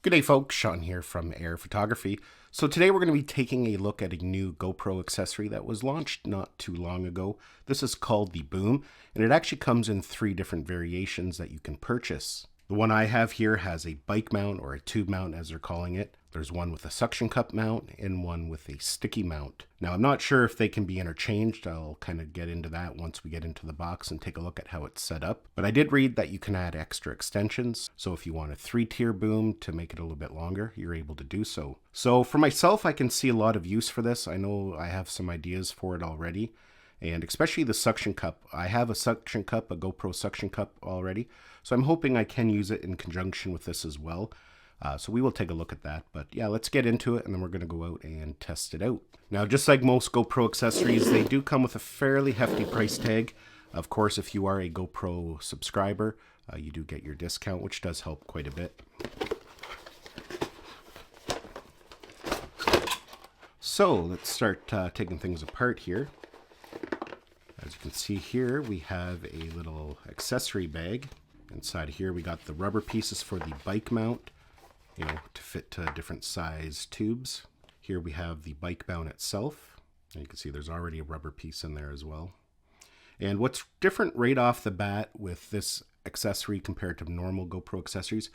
G'day folks, Sean here from Air Photography. So today we're going to be taking a look at a new GoPro accessory that was launched not too long ago. This is called the Boom, and it actually comes in 3 different variations that you can purchase. The one I have here has a bike mount, or a tube mount as they're calling it. There's one with a suction cup mount and one with a sticky mount. Now I'm not sure if they can be interchanged. I'll kind of get into that once we get into the box and take a look at how it's set up. But I did read that you can add extra extensions. So if you want a 3-tier boom to make it a little bit longer, you're able to do so. So for myself, I can see a lot of use for this. I know I have some ideas for it already. And especially the suction cup. I have a suction cup, a GoPro suction cup already. So I'm hoping I can use it in conjunction with this as well. So we will take a look at that. But yeah, let's get into it and then we're going to go out and test it out. Now, just like most GoPro accessories, they do come with a fairly hefty price tag. Of course, if you are a GoPro subscriber, you do get your discount, which does help quite a bit. So let's start taking things apart here. As you can see here, we have a little accessory bag. Inside here, we got the rubber pieces for the bike mount, to fit to different size tubes. Here we have the bike mount itself. And you can see there's already a rubber piece in there as well. And what's different right off the bat with this accessory compared to normal GoPro accessories,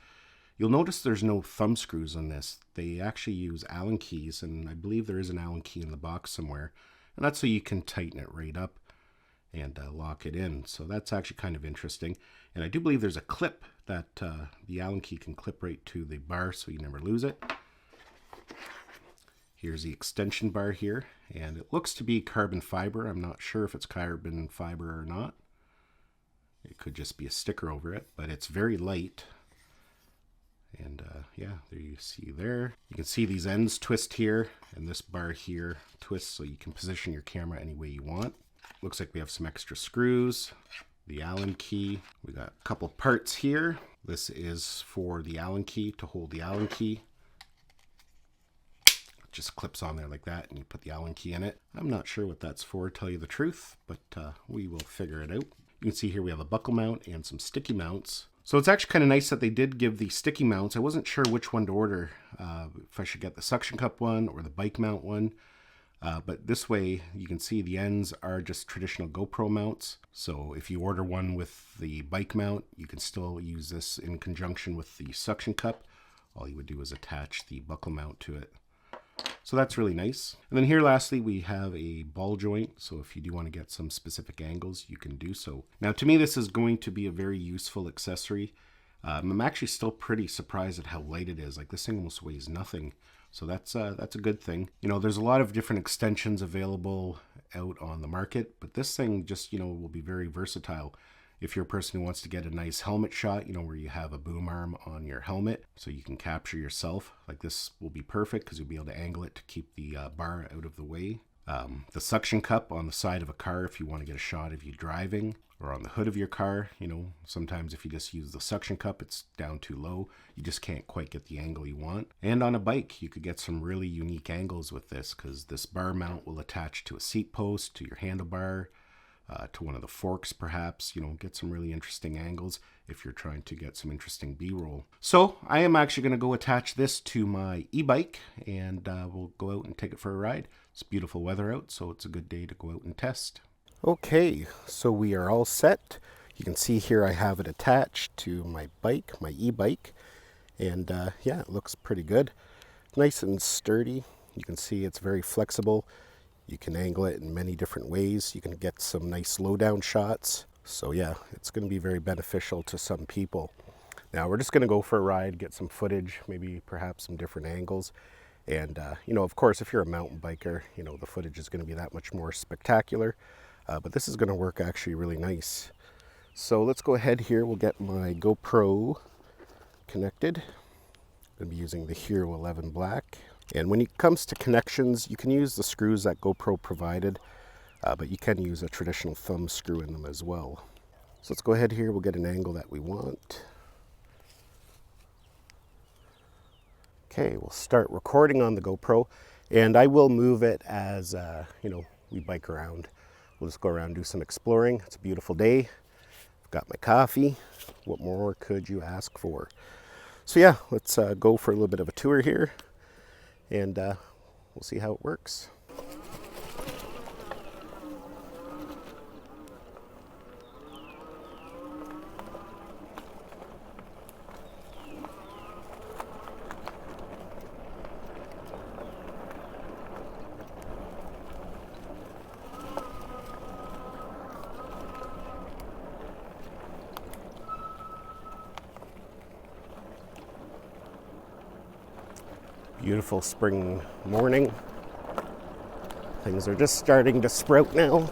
you'll notice there's no thumb screws on this. They actually use Allen keys, and I believe there is an Allen key in the box somewhere. And that's so you can tighten it right up and lock it in. So that's actually kind of interesting. And I do believe there's a clip that the Allen key can clip right to the bar so you never lose it. Here's the extension bar here, and it looks to be carbon fiber. I'm not sure if it's carbon fiber or not. It could just be a sticker over it, but it's very light. And yeah, there you see there. You can see these ends twist here, and this bar here twists so you can position your camera any way you want. Looks like we have some extra screws, the Allen key. We got a couple parts here. This is for the Allen key, to hold the Allen key. It just clips on there like that, and you put the Allen key in it. I'm not sure what that's for, to tell you the truth, but we will figure it out. You can see here we have a buckle mount and some sticky mounts. So it's actually kind of nice that they did give the sticky mounts. I wasn't sure which one to order, if I should get the suction cup one or the bike mount one. But this way, you can see the ends are just traditional GoPro mounts. So if you order one with the bike mount, you can still use this in conjunction with the suction cup. All you would do is attach the buckle mount to it. So that's really nice. And then here lastly, we have a ball joint. So if you do want to get some specific angles, you can do so. Now to me, this is going to be a very useful accessory. I'm actually still pretty surprised at how light it is. Like, this thing almost weighs nothing. So that's a good thing. There's a lot of different extensions available out on the market, but this thing just, will be very versatile. If you're a person who wants to get a nice helmet shot, where you have a boom arm on your helmet so you can capture yourself, like this will be perfect because you'll be able to angle it to keep the bar out of the way. The suction cup on the side of a car if you want to get a shot of you driving, or on the hood of your car. Sometimes if you just use the suction cup, it's down too low. You just can't quite get the angle you want. And on a bike, you could get some really unique angles with this, because this bar mount will attach to a seat post, to your handlebar, to one of the forks perhaps. Get some really interesting angles if you're trying to get some interesting B-roll. So I am actually going to go attach this to my e-bike, and we'll go out and take it for a ride. It's beautiful weather out, so it's a good day to go out and test. Okay, so we are all set. You can see here I have it attached to my bike, my e-bike, and yeah, it looks pretty good. Nice and sturdy. You can see it's very flexible. You can angle it in many different ways. You can get some nice low-down shots. So yeah, it's going to be very beneficial to some people. Now we're just going to go for a ride, get some footage, maybe perhaps some different angles. And of course, if you're a mountain biker, the footage is going to be that much more spectacular. But this is going to work actually really nice. So let's go ahead here. We'll get my GoPro connected. I'm going to be using the Hero 11 Black. And when it comes to connections, you can use the screws that GoPro provided, but you can use a traditional thumb screw in them as well. So let's go ahead here. We'll get an angle that we want. Okay, we'll start recording on the GoPro, and I will move it as, we bike around. We'll just go around and do some exploring. It's a beautiful day. I've got my coffee. What more could you ask for? So yeah, let's go for a little bit of a tour here, and we'll see how it works. Beautiful spring morning. Things are just starting to sprout now.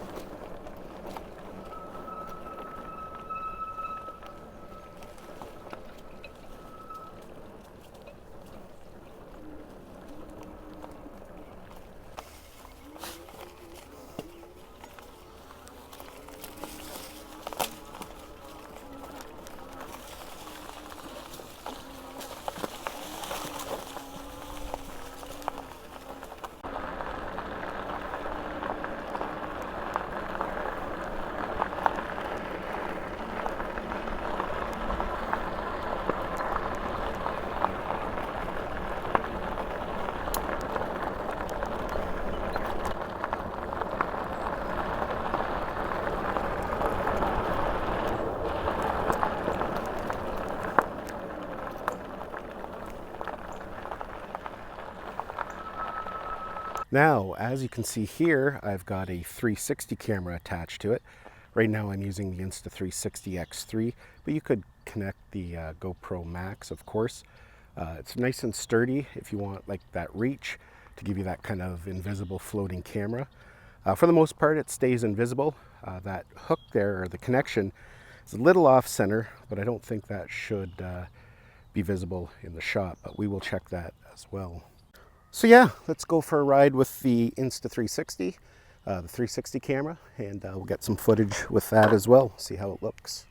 Now, as you can see here, I've got a 360 camera attached to it. Right now I'm using the Insta360 X3, but you could connect the GoPro Max, of course. It's nice and sturdy if you want like that reach to give you that kind of invisible floating camera. For the most part, it stays invisible. That hook there, or the connection, is a little off center, but I don't think that should be visible in the shot, but we will check that as well. So yeah, let's go for a ride with the Insta360, the 360 camera, and we'll get some footage with that as well, see how it looks.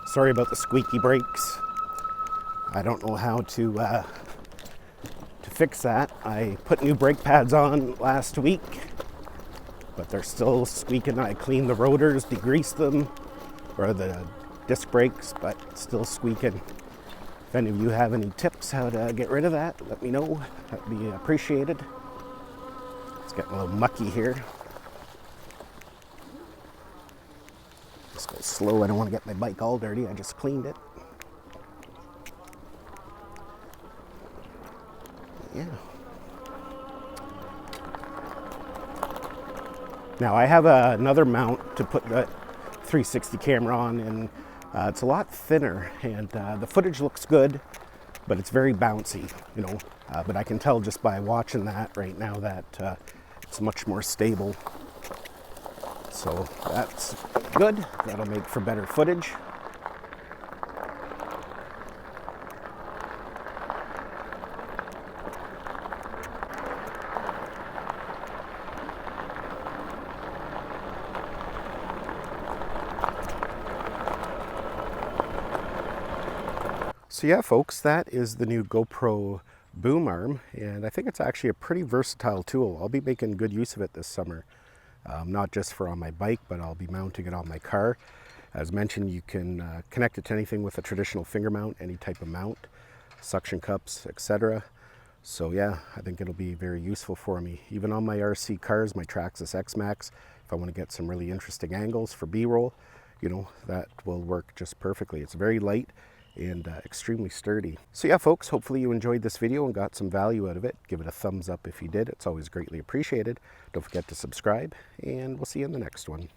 Sorry about the squeaky brakes. I don't know how to fix that. I put new brake pads on last week, but they're still squeaking. I cleaned the rotors, degreased them, or the disc brakes, but still squeaking. If any of you have any tips how to get rid of that, let me know. That'd be appreciated. It's getting a little mucky here. Just go slow. I don't want to get my bike all dirty. I just cleaned it. Yeah. Now I have another mount to put the 360 camera on, and it's a lot thinner, and the footage looks good, but it's very bouncy, you know. But I can tell just by watching that right now that it's much more stable. So that's good. That'll make for better footage. So yeah, folks, that is the new GoPro boom arm, and I think it's actually a pretty versatile tool. I'll be making good use of it this summer, not just for on my bike, but I'll be mounting it on my car. As mentioned, you can connect it to anything with a traditional finger mount, any type of mount, suction cups, etc. So yeah, I think it'll be very useful for me. Even on my RC cars, my Traxxas X-Max, if I want to get some really interesting angles for B-roll, you know, that will work just perfectly. It's very light and extremely sturdy. So yeah, folks, hopefully you enjoyed this video and got some value out of it. Give it a thumbs up if you did. It's always greatly appreciated. Don't forget to subscribe, and we'll see you in the next one.